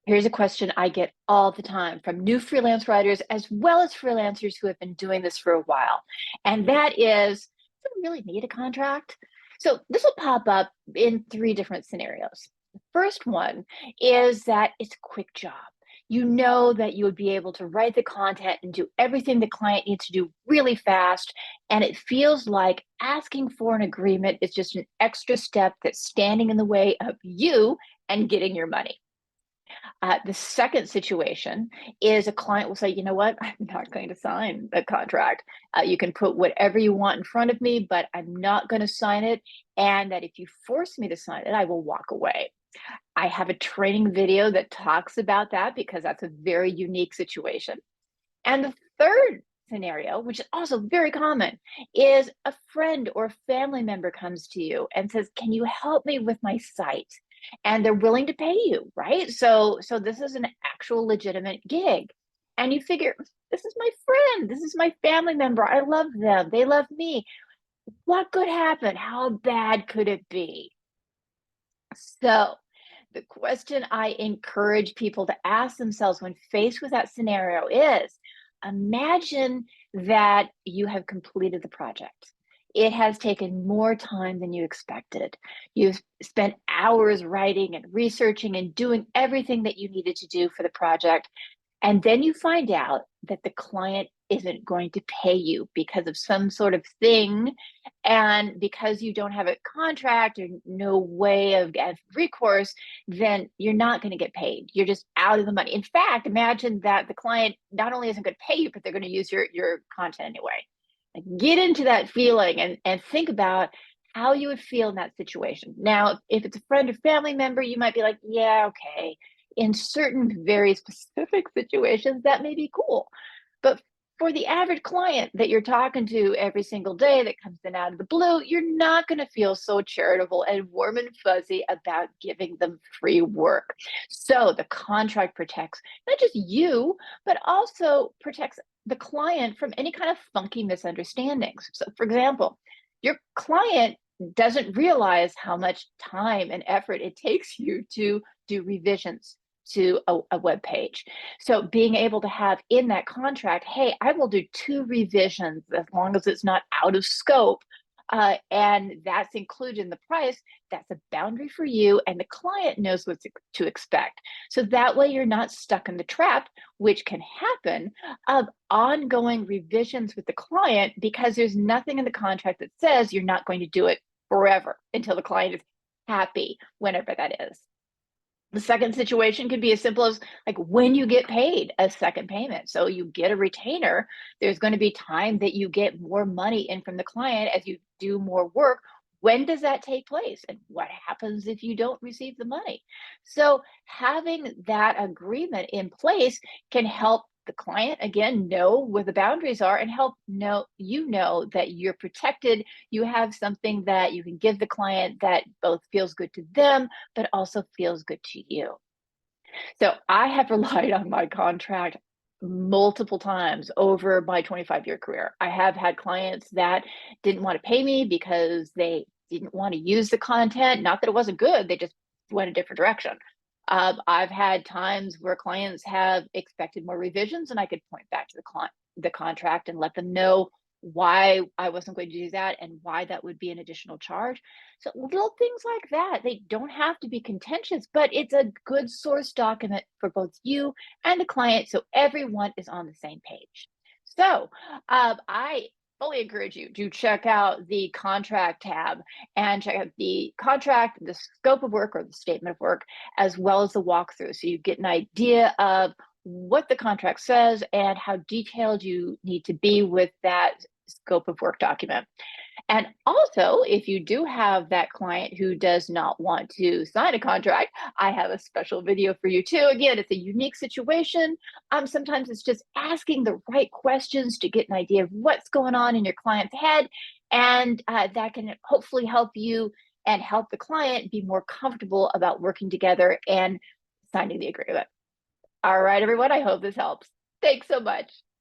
Here's a question I get all the time from new freelance writers as well as freelancers who have been doing this for a while. And that is, do you really need a contract? So this will pop up in three different scenarios. The first one is that it's a quick job. You know that you would be able to write the content and do everything the client needs to do really fast. And it feels like asking for an agreement is just an extra step that's standing in the way of you and getting your money. The second situation is a client will say, you know what, I'm not going to sign the contract. You can put whatever you want in front of me, but I'm not going to sign it. And that if you force me to sign it, I will walk away. I have a training video that talks about that because that's a very unique situation. And the third scenario, which is also very common, is a friend or family member comes to you and says, "Can you help me with my site?" And they're willing to pay you, right? So this is an actual legitimate gig. And you figure, this is my friend, this is my family member. I love them. They love me. What could happen? How bad could it be? So the question I encourage people to ask themselves when faced with that scenario is, imagine that you have completed the project. It has taken more time than you expected. You've spent hours writing and researching and doing everything that you needed to do for the project. And then you find out that the client isn't going to pay you because of some sort of thing. And because you don't have a contract or no way of recourse, then you're not going to get paid. You're just out of the money. In fact, imagine that the client not only isn't going to pay you, but they're going to use your content anyway. Like, get into that feeling and think about how you would feel in that situation. Now, if it's a friend or family member, you might be like, yeah, okay. In certain very specific situations, that may be cool. But for the average client that you're talking to every single day that comes in out of the blue, you're not going to feel so charitable and warm and fuzzy about giving them free work. So the contract protects not just you, but also protects the client from any kind of funky misunderstandings. So, for example, your client doesn't realize how much time and effort it takes you to do revisions to a web page. So being able to have in that contract, hey, I will do 2 revisions as long as it's not out of scope. And that's included in the price. That's a boundary for you, and the client knows what to expect. So that way you're not stuck in the trap, which can happen, of ongoing revisions with the client because there's nothing in the contract that says you're not going to do it forever until the client is happy, whenever that is. The second situation could be as simple as like when you get paid a second payment. So you get a retainer, there's going to be time that you get more money in from the client as you do more work. When does that take place? And what happens if you don't receive the money? So having that agreement in place can help the client again know where the boundaries are and help know that you're protected. You have something that you can give the client that both feels good to them but also feels good to you. So I have relied on my contract multiple times over my 25-year career. I have had clients that didn't want to pay me because they didn't want to use the content. Not that it wasn't good, they just went a different direction. I've had times where clients have expected more revisions, and I could point back to the contract, and let them know why I wasn't going to do that and why that would be an additional charge. So little things like that, they don't have to be contentious, but it's a good source document for both you and the client so everyone is on the same page. So I fully encourage you to check out the contract tab and check out the contract, the scope of work or the statement of work, as well as the walkthrough. So you get an idea of what the contract says and how detailed you need to be with that scope of work document. And also, if you do have that client who does not want to sign a contract, I have a special video for you too. Again, it's a unique situation. Sometimes it's just asking the right questions to get an idea of what's going on in your client's head. And that can hopefully help you and help the client be more comfortable about working together and signing the agreement. All right, everyone, I hope this helps. Thanks so much.